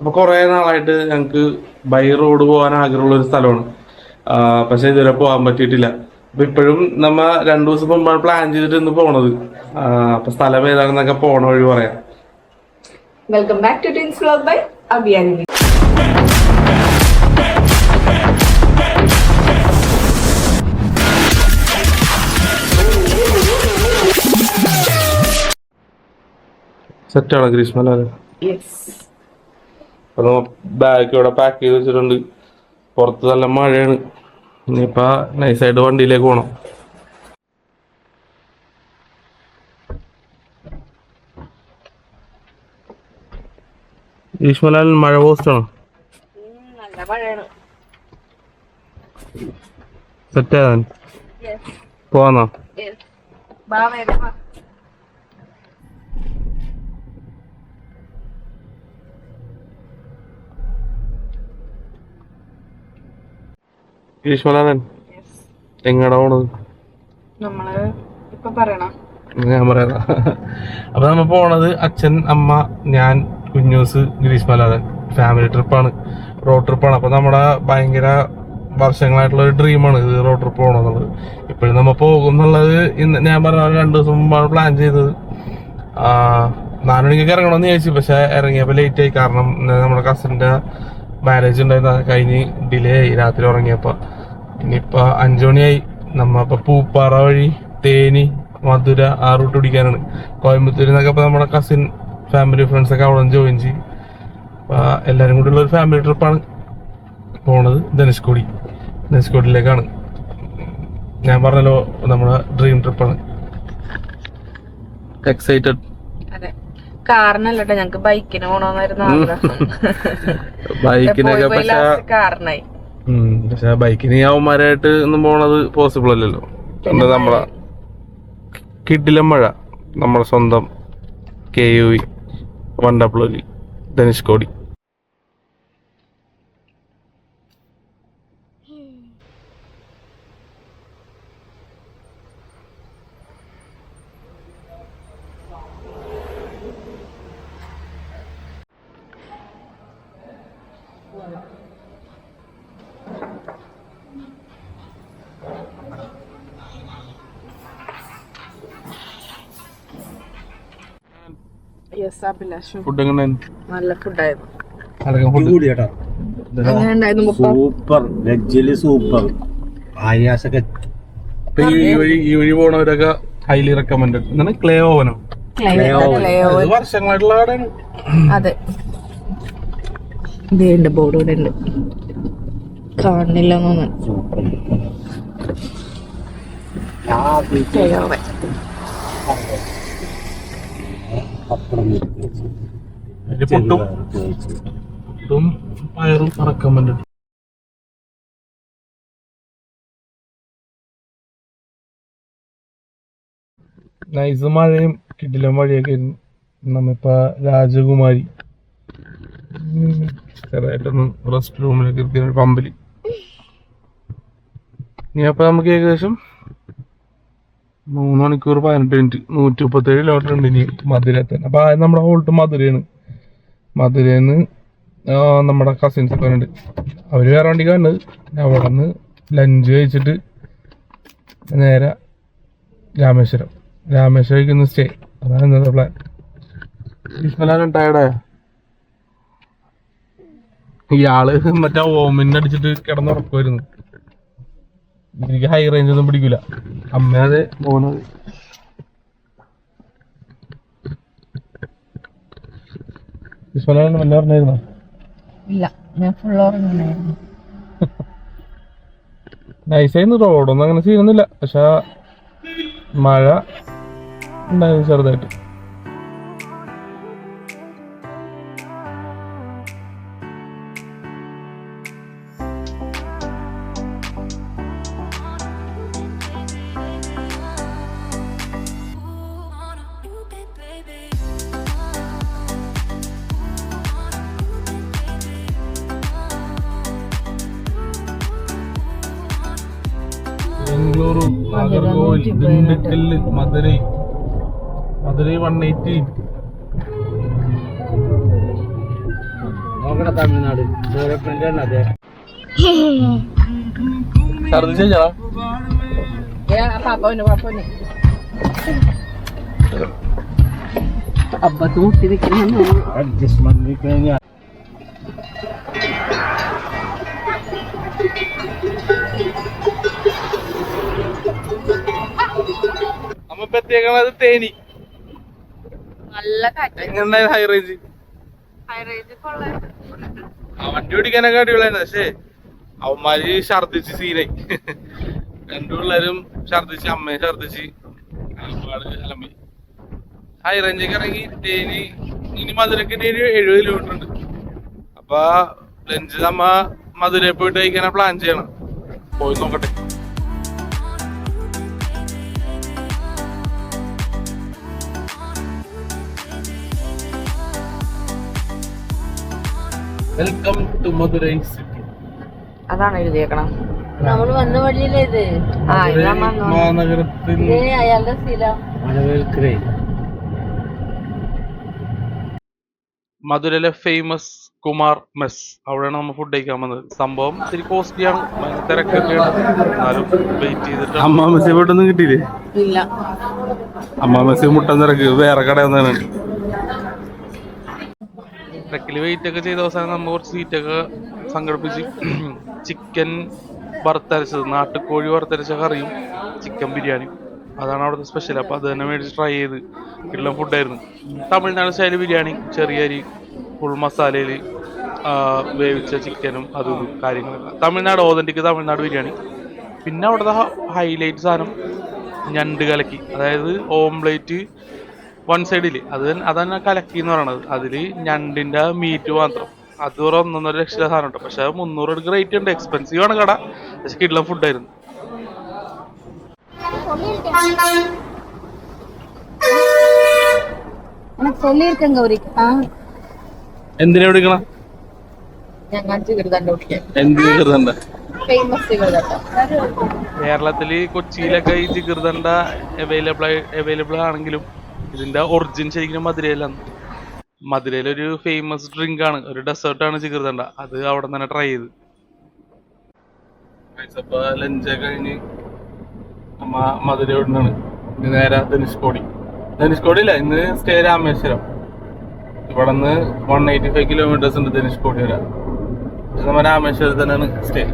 അപ്പൊ കുറെ നാളായിട്ട് ഞങ്ങക്ക് ബൈ റോഡ് പോകാൻ ആഗ്രഹമുള്ള ഒരു സ്ഥലമാണ്. പക്ഷെ ഇതുവരെ പോകാൻ പറ്റിയിട്ടില്ല. അപ്പൊ ഇപ്പോഴും നമ്മ 2 ദിവസം മുമ്പാണ് പ്ലാൻ ചെയ്തിട്ട് ഇന്ന് പോണത്. അപ്പൊ സ്ഥലം ഏതാണെന്നൊക്കെ പോണ വഴി പറയാം. Welcome back to twins vlog by Abiyani. സെറ്റാണ് ഗ്രീഷ്മ. അപ്പൊ ബാഗ് ഇവിടെ പാക്ക് ചെയ്ത് വെച്ചിട്ടുണ്ട്. പുറത്ത് നല്ല മഴയാണ്. ഇനിയിപ്പോ നൈസായിട്ട് വണ്ടിയിലേക്ക് പോണം. ഗ്രീഷ്മലാൽ മഴ പോസ്റ്റാണോ? നല്ല മഴയാണ്. സെറ്റാകാൻ പോവാന്നോ? ഗ്രീഷ്മലാലൻ എങ്ങടാ പോണത്? നമ്മള് ഇപ്പൊ പറയണം. ഞാൻ പറയാ. അപ്പൊ നമ്മ പോണത് അച്ഛൻ, അമ്മ, ഞാൻ, കുഞ്ഞൂസ്, ഗ്രീഷ്മലാലൻ ഫാമിലി ട്രിപ്പാണ്. റോഡ് ട്രിപ്പാണ്. അപ്പൊ നമ്മുടെ ഭയങ്കര വർഷങ്ങളായിട്ടുള്ള ഒരു ഡ്രീമാണ് ഇത്, റോഡ് ട്രിപ്പ് പോകണമെന്നുള്ളത്. ഇപ്പോഴും നമ്മ പോകും എന്നുള്ളത് ഇന്ന് ഞാൻ പറഞ്ഞ 2 ദിവസം മുമ്പാണ് പ്ലാൻ ചെയ്തത്. 4 മണിക്കൊക്കെ ഇറങ്ങണമെന്ന് ചോദിച്ചു. പക്ഷെ ഇറങ്ങിയപ്പോ ലേറ്റ് ആയി. കാരണം നമ്മുടെ കസിന്റെ മാരേജ് ഉണ്ടായിരുന്ന കഴിഞ്ഞ് ഡിലേ ആയി രാത്രി ഉറങ്ങിയപ്പോ. ഇനിയിപ്പോ 5 മണിയായി. നമ്മ ഇപ്പൊ പൂപ്പാറ വഴി തേനി, മധുര ആ റൂട്ട് പിടിക്കാനാണ്. കോയമ്പത്തൂരിൽ നിന്നൊക്കെ ഇപ്പൊ നമ്മുടെ കസിൻ ഫാമിലി ഫ്രണ്ട്സ് ഒക്കെ അവിടെ ജോയിൻ ചെയ്യും. അപ്പൊ എല്ലാരും കൂടി ഉള്ള ഒരു ഫാമിലി ട്രിപ്പാണ് പോണത്. ധനുഷ്കോടിയിലേക്കാണ്. ഞാൻ പറഞ്ഞല്ലോ നമ്മുടെ ഡ്രീം ട്രിപ്പാണ്. എക്സൈറ്റഡ്. കാറിനല്ലട്ടോ, ഞങ്ങക്ക് ബൈക്കിന് പോണോന്നായിരുന്നു ആഗ്രഹം. ബൈക്കിനൊക്കെ പക്ഷെ ബൈക്കിന് അവന്മാരായിട്ട് ഒന്നും പോണത് പോസിബിൾ അല്ലല്ലോ. നമ്മളെ കിടിലം മഴ, നമ്മുടെ സ്വന്തം KUV വണ്ടപ്പുള്ളി ധനുഷ്കോടി. ഫുഡ് എങ്ങനെ? നല്ല ഫുഡായിരുന്നു. Super വെജില് super. ഈ വഴി പോണവരൊക്കെ ഹൈലി റെക്കമെൻഡ്. എന്താണ് ക്ലേ ഓവനോ? വർഷങ്ങളായിട്ടുള്ള ആടാണ്. അതെ, ഇതുണ്ട് ബോർഡ് ഇവിടെ ഉണ്ട്, കാണില്ല. പുട്ടും പയറും റെക്കമെൻഡ്. നൈസ് മഴയും കിടിലം വഴിയൊക്കെ. നമ്മിപ്പോ രാജകുമാരി ചെറുതായിട്ടൊന്ന് റെസ്റ്റ് റൂമിലേക്ക് ഇരിക്കുന്ന പമ്പില്. ഇനി അപ്പൊ നമുക്ക് ഏകദേശം 3 മണിക്കൂർ 18 മിനിറ്റ് 137 കിലോമീറ്റർ ഉണ്ട് ഇനി മധുര എത്താൻ. അപ്പൊ നമ്മുടെ ഹോൾട്ട് മധുരയാണ്. മധുരന്ന് നമ്മുടെ കസിൻസ് ഒക്കെ ഉണ്ട്. അവര് വേറെ വണ്ടിക്ക് വന്നത്. അവിടെ നിന്ന് ലഞ്ച് കഴിച്ചിട്ട് നേരെ രാമേശ്വരം സ്റ്റേ. അതാണ് ഇന്നത്തെ പ്ലാൻ. വിഷ്മലാൻ ടയർഡായ ഇയാള് മറ്റേ ഓമിനെ അടിച്ചിട്ട് കിടന്നുറക്കുമായിരുന്നു. എനിക്ക് ഹൈ റേഞ്ച് ഒന്നും പിടിക്കൂല. അമ്മ അതെ പോകുന്നത്. വിഷ്മലാൻ വല്ല പറഞ്ഞായിരുന്നോ? ഇല്ല, ഞാൻ ഫുൾ ഉറങ്ങുന്നായിരുന്നു. നൈസായിരുന്നു. റോഡൊന്നും അങ്ങനെ ചെയ്യുന്നില്ല. പക്ഷെ മഴ ഉണ്ടായിരുന്നു ചെറുതായിട്ട്. ബംഗളൂരു, നാഗർകോവിൽ, ദിണ്ടുക്കല്, മധുരൈ 180. തമിഴ്നാട് ഡെവലപ്മെന്റ് അതെ ഛർദിച്ചാ അബ്ബത്ത് മുട്ടി നിൽക്കുന്നു. അഡ്ജസ്റ്റ്മെന്റ് കഴിഞ്ഞാൽ നമ്മ എത്തിയേക്കണത് തേനി. നല്ല കാറ്റ്. എങ്ങനെയുണ്ടായിരുന്നു ഹൈ റേഞ്ച്? ആ വണ്ടി ഓടിക്കാനൊക്കെ അടിപൊളിയായിരുന്നു. പക്ഷേ അവന്മാര് ഛർദിച്ച് സീനായി. രണ്ടു പിള്ളേരും ഛർദിച്ച്, അമ്മയും ഛർദിച്ച് ഒരുപാട് അലമ്പി. ഹൈ റേഞ്ചൊക്കെ ഇറങ്ങി തേനി. ഇനി മധുരക്ക് 70 കിലോമീറ്റർ ഉണ്ട്. അപ്പൊ ലഞ്ച് നമ്മ മധുരയിൽ പോയിട്ട് കഴിക്കാനാ പ്ലാൻ ചെയ്യണം. പോയി നോക്കട്ടെ. Welcome to Madurai city. അതാണ് എഴുതിയേക്കണം. നമ്മൾ വന്ന വഴിയിലേ ഇത്. മഹാനഗരത്തിൽ അയാളുടെ സ്ഥിരം മധുരയിലെ ഫേമസ് കുമാർ മെസ്. അവിടെയാണ് നമ്മൾ ഫുഡ് കഴിക്കാൻ വന്നത്. സംഭവം ഇത്തിരി കോസ്റ്റ്ലി ആണ്, തിരക്കൊക്കെയാണ്. എന്നാലും വെയിറ്റ് ചെയ്തിട്ട് അമ്മ മെസ്സി പോയിട്ടൊന്നും കിട്ടിയില്ലേ? ഇല്ല. അമ്മ മെസ്സി മുട്ടൻ തിരക്ക് വേറെ കടയിൽ നിന്നാണ്. ട്രക്കിൽ വെയിറ്റ് ഒക്കെ ചെയ്ത അവസാനം നമ്മൾ കുറച്ച് സീറ്റൊക്കെ സംഘടിപ്പിച്ച് ചിക്കൻ വറുത്തരച്ചത്, നാട്ടുകോഴി വറുത്തരച്ച കറിയും ചിക്കൻ ബിരിയാണിയും അതാണ് അവിടുത്തെ സ്പെഷ്യൽ. അപ്പോൾ അത് തന്നെ മേടിച്ച് ട്രൈ ചെയ്ത് കിട്ടുന്ന ഫുഡായിരുന്നു. തമിഴ്നാട് സ്റ്റൈൽ ബിരിയാണി, ചെറിയ അരി, ഫുൾ മസാലയിൽ വേവിച്ച ചിക്കനും അതും കാര്യങ്ങളൊക്കെ. തമിഴ്നാട് ഓതന്റിക് തമിഴ്നാട് ബിരിയാണി. പിന്നെ അവിടുത്തെ ഹൈലൈറ്റ് സാധനം ഞണ്ട് കലക്കി, അതായത് ഓംപ്ലേറ്റ് വൺ സൈഡില് അതന്നെ കലക്കി എന്ന് പറയണത്. അതില് ഞണ്ടിന്റെ മീറ്റ് മാത്രം. അത് ഒരു 1.5 ലക്ഷം സാധനം ഉണ്ട്. പക്ഷെ 300 എടുക്ക് റേറ്റ് ഉണ്ട്. എക്സ്പെൻസീവ് ആണ് കട, പക്ഷെ കിട്ടുന്ന ഫുഡായിരുന്നു. എന്തിനാ വിളിക്കണം? കേരളത്തില് കൊച്ചിയിലൊക്കെ ഈ ജിഗർദണ്ഡ അവൈലബിൾ ആണെങ്കിലും ഇതിന്റെ ഒറിജിൻ ശരിക്കും മധുരയിലാണ്. മധുരയിലൊരു ഫേമസ് ഡ്രിങ്ക് ആണ്, ഒരു ഡെസേർട്ടാണ് ജിഗർദണ്ഡ. അത് അവിടെ തന്നെ ട്രൈ ചെയ്ത്. ലഞ്ചൊക്കെ കഴിഞ്ഞ് നമ്മ മധുരയോടാണ് നേരെ ധനുഷ്കോടി ഇല്ല, ഇന്ന് സ്റ്റേ രാമേശ്വരം. ഇവിടെ നിന്ന് 185 കിലോമീറ്റേഴ്സ് ഉണ്ട് ധനുഷ്കോടി വരെ. നമ്മ രാമേശ്വരത്ത് തന്നെയാണ് സ്റ്റേ.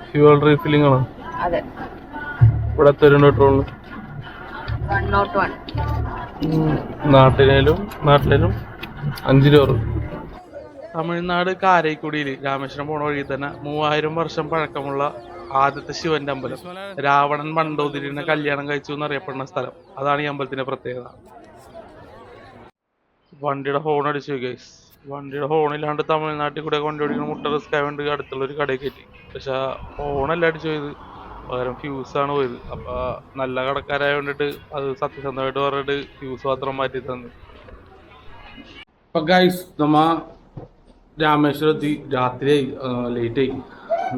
ഫ്യൂവൽ റീഫില്ലിംഗ് ആണ്. അതെ. ഇവിടെ പെട്രോളിന് 101. നാട്ടിലും 5 രൂപ. തമിഴ്നാട് കാരൈക്കുടിയിൽ രാമേശ്വരം പോണ വഴി തന്നെ 3000 വർഷം പഴക്കമുള്ള ആദ്യത്തെ ശിവന്റെ അമ്പലം. രാവണൻ മണ്ടോതിരിനെ കല്യാണം കഴിച്ചു എന്നറിയപ്പെടുന്ന സ്ഥലം. അതാണ് ഈ അമ്പലത്തിന്റെ പ്രത്യേകത. വണ്ടിയുടെ ഹോൺ അടിച്ചു ഗൈസ്. വണ്ടിയുടെ ഹോണില്ലാണ്ട് തമിഴ്നാട്ടിൽ കൂടെ കൊണ്ടുപോയി മുട്ട റിസ്ക് ആയതുകൊണ്ട് അടുത്തുള്ള ഒരു കടയിൽ കയറ്റി. പക്ഷെ ഹോണല്ല അടിച്ചു പോയത്, പകരം ഫ്യൂസാണ് പോയത്. അപ്പൊ നല്ല കടക്കാരായ കൊണ്ടിട്ട് അത് സത്യസന്ധമായിട്ട് പറഞ്ഞിട്ട് ഫ്യൂസ് മാത്രം മാറ്റി തന്നു. അപ്പൊ ഗൈസ് നമ്മ രാമേശ്വരത്തി രാത്രിയായി, ലേറ്റ് ആയി.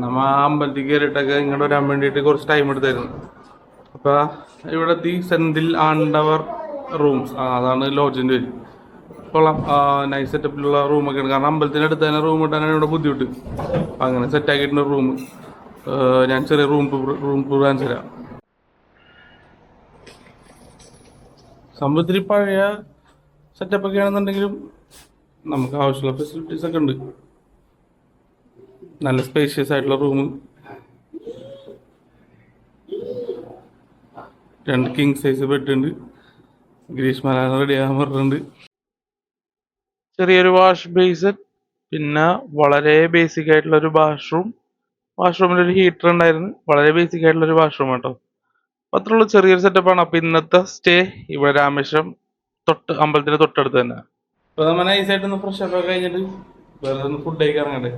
നമ്മ അമ്പലത്തിൽ കയറിയിട്ടൊക്കെ ഇങ്ങോട്ട് വരാൻ വേണ്ടിയിട്ട് കുറച്ച് ടൈം എടുത്തായിരുന്നു. അപ്പൊ ഇവിടെ എത്തി. സെന്തിൽ ആണ്ടവർ റൂംസ്, അതാണ് ലോഡ്ജിന്റെ പേര്. കൊള്ളാം, നൈസ് സെറ്റപ്പിലുള്ള റൂമൊക്കെയാണ്. കാരണം അമ്പലത്തിന്റെ അടുത്ത് തന്നെ റൂം കിട്ടാനാണ് ഇവിടെ ബുദ്ധിമുട്ട്. അപ്പം അങ്ങനെ സെറ്റാക്കിയിട്ടുണ്ട് റൂം. ഞാൻ ചെറിയ റൂം ടൂർ കാണിച്ചു തരാം. സംഭവത്തിൽ പഴയ സെറ്റപ്പൊക്കെ ആണെന്നുണ്ടെങ്കിലും നമുക്ക് ആവശ്യമുള്ള ഫെസിലിറ്റീസ് ഒക്കെ ഉണ്ട്. നല്ല സ്പേഷ്യസ് ആയിട്ടുള്ള റൂം, 2 കിങ് സൈസ് ബെഡ് ഉണ്ട്. ഗ്രീഷ്മ റെഡി ആകാൻ പറഞ്ഞിട്ടുണ്ട്. ചെറിയൊരു വാഷ് ബേസിൻ, പിന്നെ വളരെ ബേസിക് ആയിട്ടുള്ള ഒരു വാഷ്റൂം. വാഷ്റൂമിലൊരു ഹീറ്റർ ഉണ്ടായിരുന്നു. വളരെ ബേസിക് ആയിട്ടുള്ള ഒരു വാഷ്റൂം കേട്ടോ. അത്രയുള്ള ചെറിയൊരു സെറ്റപ്പാണ്. അപ്പൊ ഇന്നത്തെ സ്റ്റേ ഇവിടെ രാമേശ്വരം അമ്പലത്തിന്റെ തൊട്ടടുത്ത് തന്നെ. അപ്പൊ നമ്മൾ നൈസായിട്ടൊന്ന് ഫ്രഷ് അപ്പ് കഴിഞ്ഞിട്ട് വേറെ ഒന്ന് ഫുഡ് കഴിക്കാൻ ഇറങ്ങണ്ടേ.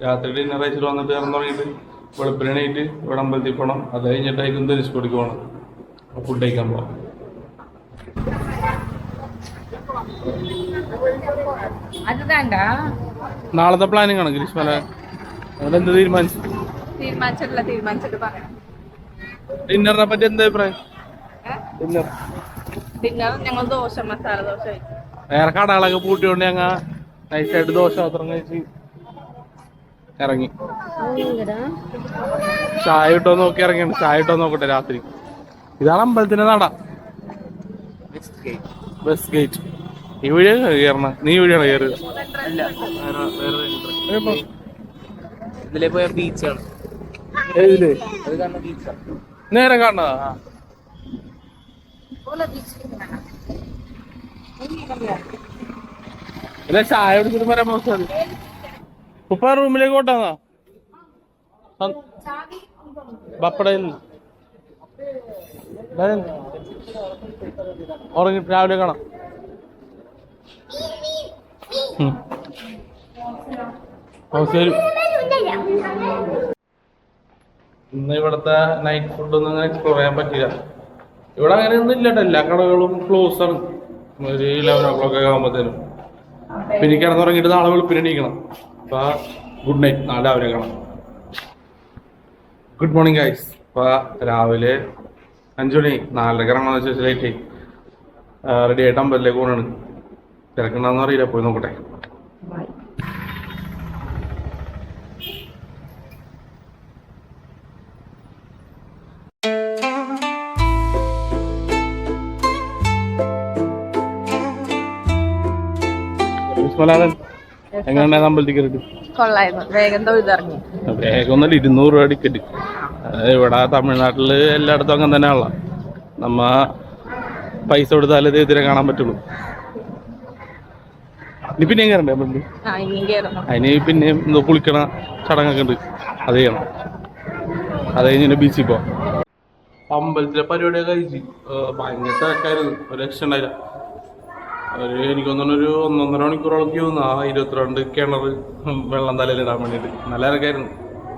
രാത്രി ഡിന്നർ കഴിച്ചിട്ട് വന്നിട്ട് ഇറങ്ങി തുടങ്ങിയിട്ട് വെളുപ്പിനായിട്ട് ഇവിടെ അമ്പലത്തിൽ പോകണം. അത് കഴിഞ്ഞിട്ടായിരിക്കും ധനുഷ്കോടിക്ക് പോകണം. ഫുഡ് കഴിക്കാൻ പോവാം. அதுதான்டா നാളത്തെ പ്ലാനിങ് ആണ് ഗ്രീഷ്മല. എന്ത് തീരുമാനിച്ചു? തീരുമാനിച്ചിട്ട് പറയാം. ഡിന്നറിനെ പറ്റി എന്താ അഭിപ്രായം? ഡിന്നർ ഞങ്ങൾ മസാല ദോശ കഴിച്ചു. വേറെ കടകളൊക്കെ പൂട്ടിയോണ്ട് ഞങ്ങ നൈസായിട്ട് ദോശ മാത്രം കഴിച്ച് ഇറങ്ങി. ചായ ഇട്ടോ നോക്കി ഇറങ്ങിയാണ്. ചായ ഇട്ടോ നോക്കട്ടെ രാത്രി. ഇതാണ് അമ്പലത്തിന്റെ നട, വെസ്റ്റ് ഗേറ്റ്. ഈ വഴിയാണ് കയറണ. നീ വഴിയാണ് കയറുക? ഇതിലെ പോയ ബീച്ചാണ്. ഏതില്? അത് കാണുന്ന ബീച്ചാണ്. നേരെ കാണുന്നതാ? ഇല്ല, ചായ കുടിച്ചിട്ട് വരാൻ മോശം. ഉപ്പ റൂമിലേക്ക് ഓട്ടാന്നാ പപ്പടയിൽ ഉറങ്ങി രാവിലെ കാണാം. ശരി. ഇന്ന് ഇവിടുത്തെ നൈറ്റ് ഫുഡ് ഒന്നും അങ്ങനെ എക്സ്പ്ലോർ ചെയ്യാൻ പറ്റില്ല. ഇവിടെ അങ്ങനെ ഒന്നും ഇല്ല കേട്ടോ. എല്ലാ കടകളും ക്ലോസ് ആണ് ഒരു 11 o'clock ഒക്കെ ആകുമ്പോഴത്തേനും. പിന്നെ കിടന്നുറങ്ങിയിട്ട് നാളെ വെളുപ്പിന് എണീക്കണം. അപ്പൊ ഗുഡ് നൈറ്റ്, നാളെ രാവിലെ കാണാം. Good morning guys. അപ്പൊ രാവിലെ 5 മണി, 4:30 ഇറങ്ങണമെന്ന് വെച്ചാൽ ലേറ്റ് റെഡി ആയിട്ട് അമ്പലത്തിലേക്ക് പോകണാണ്. തിരക്കുണ്ടാന്ന് അറിയില്ല, പോയി നോക്കട്ടെ. എങ്ങനെയുണ്ടായിരുന്നു അമ്പലത്തിൽ കയറിട്ട്? കൊള്ളായിരുന്നു. വേഗം തൊഴുതിറങ്ങി. വേഗം ഒന്നല്ല, 200 രൂപ ടിക്കറ്റ്. ഇവിടെ തമിഴ്നാട്ടില് എല്ലായിടത്തും അങ്ങനെ തന്നെയാണല്ലോ. നമ്മ പൈസ കൊടുത്താലേ ദൈവത്തിനെ കാണാൻ പറ്റുള്ളൂ. ഇനി പിന്നെയും കയറണ്ടേ അമ്പലത്തിൽ? അതിന് പിന്നെ എന്തോ കുളിക്കണ ചടങ്ങൊക്കെ ഉണ്ട്, അത് ചെയ്യണം. അത് കഴിഞ്ഞ് ബീച്ചിൽ പോവാം. അമ്പലത്തിലെ പരിപാടിയൊക്കെ കഴിച്ച് ഭയങ്കര തിരക്കായിരുന്നു. ഒരു രക്ഷ ഉണ്ടായില്ല. എനിക്ക് തോന്നുന്നു ഒരു 1.5 മണിക്കൂറോളം ക്യൂ നിന്നാ 22 കിണർ വെള്ളം തലയിലിടാൻ വേണ്ടിയിട്ട്. നല്ല തിരക്കായിരുന്നു.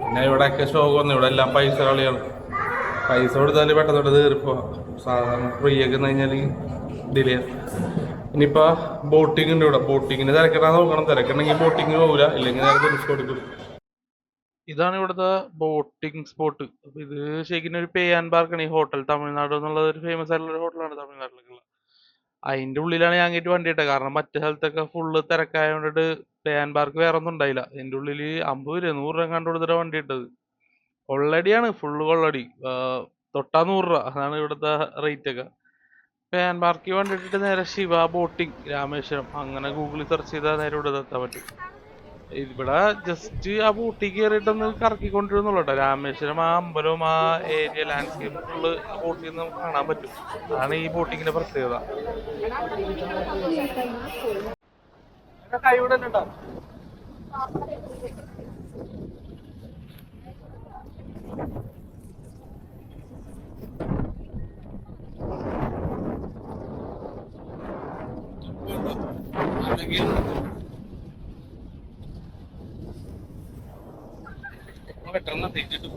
പിന്നെ ഇവിടെയൊക്കെ ഷോക്ക് വന്നു. ഇവിടെ എല്ലാം പൈസ കളിയാണ്. പൈസ കൊടുത്താൽ പെട്ടെന്ന് കയറിപ്പോ. സാധാരണ ഫ്രീ ഒക്കെ കഴിഞ്ഞാൽ ഡിലേ. ഇനിയിപ്പോൾ ബോട്ടിംഗ് ഉണ്ട് ഇവിടെ. ബോട്ടിങ്ങിന് തിരക്കിടാൻ നോക്കണം. തിരക്കുണ്ടെങ്കിൽ ബോട്ടിങ്ങിന് പോകില്ല, ഇല്ലെങ്കിൽ നേരെ ധനുഷ്കോടിക്ക്. ഇതാണ് ഇവിടുത്തെ ബോട്ടിംഗ് സ്പോട്ട്. അപ്പൊ ഇത് ശരിക്കും ഒരു പേ ആൻഡ് പാർക്കാണ്. ഈ ഹോട്ടൽ തമിഴ്നാട് എന്നുള്ളത് ഒരു ഫേമസ് ആയിട്ടുള്ള ഒരു ഹോട്ടലാണ് തമിഴ്നാട്ടിലേക്കുള്ള. അതിന്റെ ഉള്ളിലാണ് ഞാൻ കയറ്റി വണ്ടി ഇട്ടത്. കാരണം മറ്റു സ്ഥലത്തൊക്കെ ഫുള്ള് തിരക്കായതുകൊണ്ടിട്ട് പേ ആൻഡ് പാർക്ക് വേറെ ഒന്നും ഉണ്ടായില്ല. ഇതിന്റെ ഉള്ളിൽ 50 രൂപ 100 രൂപ കണ്ടു കൊടുത്തിട്ട് വണ്ടി ഇട്ടത്. കൊള്ളടിയാണ്, ഫുള്ള് കൊള്ളടി. തൊട്ടാ 100 രൂപ, അതാണ് ഇവിടുത്തെ റേറ്റ് ഒക്കെ. പേ ആൻഡ് പാർക്ക് വണ്ടി ഇട്ടിട്ട് നേരെ ശിവ ബോട്ടിംഗ് രാമേശ്വരം അങ്ങനെ ഗൂഗിളിൽ സെർച്ച് ചെയ്താൽ നേരെ ഇവിടെ എത്താൻ പറ്റും. ഇവിടെ ജസ്റ്റ് ആ ബോട്ടിൽ കയറിയിട്ടൊന്ന് കറക്കിക്കൊണ്ടിരുന്നുള്ളൂ കേട്ടോ. രാമേശ്വരം ആ അമ്പലവും ആ ഏരിയ ലാൻഡ്സ്കേപ്പ് ഫുള്ള് ബോട്ടിൽ നിന്ന് നമുക്ക് കാണാൻ പറ്റും. അതാണ് ഈ ബോട്ടിങ്ങിന്റെ പ്രത്യേകത. പെട്ടെന്ന് തിരിച്ചിട്ടു.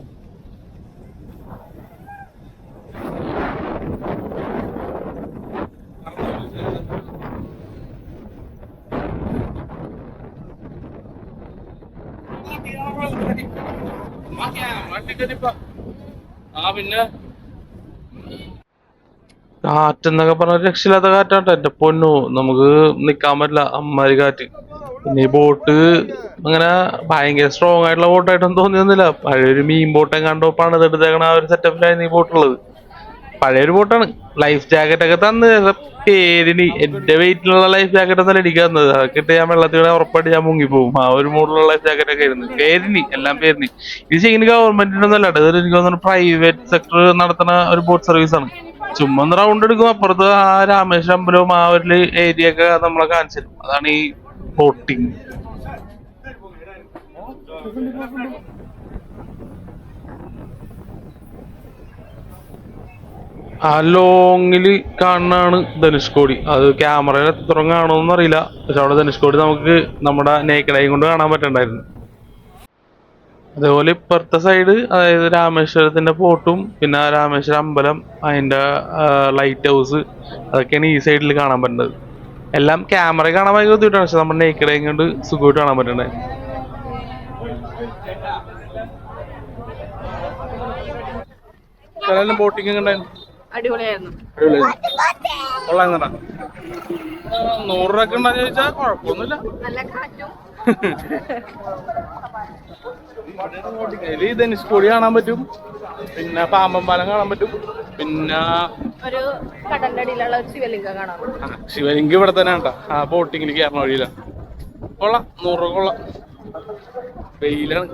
പിന്നെ കാറ്റെന്നൊക്കെ പറഞ്ഞ രക്ഷയില്ലാത്ത കാറ്റാട്ടോ. എന്റെ പൊന്നു, നമുക്ക് നിക്കാൻ പറ്റില്ല, അമ്മാതിരി കാറ്റ്. പിന്നെ ഈ ബോട്ട് അങ്ങനെ ഭയങ്കര സ്ട്രോങ് ആയിട്ടുള്ള ബോട്ടായിട്ടൊന്നും തോന്നിയൊന്നുമില്ല. പഴയൊരു മീൻ ബോട്ടെ കണ്ടോ പണിതെടുത്തേക്കണ ആ ഒരു സെറ്റപ്പിലായിരുന്നു ഈ ബോട്ടുള്ളത്. പഴയൊരു ബോട്ടാണ്. ലൈഫ് ജാക്കറ്റ് ഒക്കെ തന്ന് പേരിന് എന്റെ വെയിറ്റിലുള്ള ലൈഫ് ജാക്കറ്റ് ഒന്നല്ല എനിക്ക് തന്നത്. അതൊക്കെ ഇട്ട് ഞാൻ വെള്ളത്തിൽ ഉറപ്പായിട്ട് ഞാൻ മുങ്ങിപ്പോകും. ആ ഒരു മോഡലുള്ള ലൈഫ് ജാക്കറ്റ് ഒക്കെ ആയിരുന്നു. പേരിന് എല്ലാം പേരിന്. ഇത് ശരിക്കും ഗവൺമെന്റിന്റെ ഒന്നല്ല, ഇത് എനിക്ക് തോന്നുന്നു പ്രൈവറ്റ് സെക്ടർ നടത്തുന്ന ഒരു ബോട്ട് സർവീസ് ആണ്. ചുമ്മാ ഒന്ന് റൗണ്ട് എടുക്കും. അപ്പുറത്ത് ആ രാമേശ്വരം അമ്പലവും ആ ഒരു ഏരിയ ഒക്കെ നമ്മളെ കാണിച്ചു തരും. അതാണ് ഈ ബോട്ടിങ്. ആ ലോങ്ങില് കാണുന്നതാണ് ധനുഷ്കോടി. അത് ക്യാമറയിൽ എത്രയും കാണുമെന്ന് അറിയില്ല. പക്ഷെ അവിടെ ധനുഷ്കോടി നമുക്ക് നമ്മുടെ നേക്കഡ് ഐ കൊണ്ട് കാണാൻ പറ്റണ്ടായിരുന്നു. അതേപോലെ ഇപ്പുറത്തെ സൈഡ്, അതായത് രാമേശ്വരത്തിന്റെ പോർട്ടും പിന്നെ രാമേശ്വരം അമ്പലം, അതിന്റെ ലൈറ്റ് ഹൗസ്, അതൊക്കെയാണ് ഈ സൈഡിൽ കാണാൻ പറ്റുന്നത്. എല്ലാം ക്യാമറ കാണാൻ ഭയങ്കര ബുദ്ധിമുട്ടാണ്, പക്ഷെ നമ്മുടെ നേക്കടെ കൊണ്ട് സുഖമായിട്ട് കാണാൻ പറ്റണ്ടേ. ബോട്ടിങ് ഉണ്ടായിരുന്നു, അടിപൊളിയായിരുന്നു. കൊള്ളായിരുന്നടാ. 100 രൂപ ഉണ്ടാന്ന് ചോദിച്ചാൽ കുഴപ്പമൊന്നുമില്ല. നല്ല കാറ്റും ധനുഷ്കോടി കാണാൻ പറ്റും, പിന്നെ പാമ്പൻ പാലം കാണാൻ പറ്റും, പിന്നെ ഒരു കടലിന്റെ അടിയിലുള്ള ഒരു ശിവലിംഗം കാണാം. ശിവലിംഗം ഇവിടെ തന്നെ ഉണ്ടാ ആ ബോട്ടിങ്ങിൽ കയറണ വഴിയില്ല. കൊള്ളാം, 100 രൂപ കൊള്ളാം. വെയിലാണ്.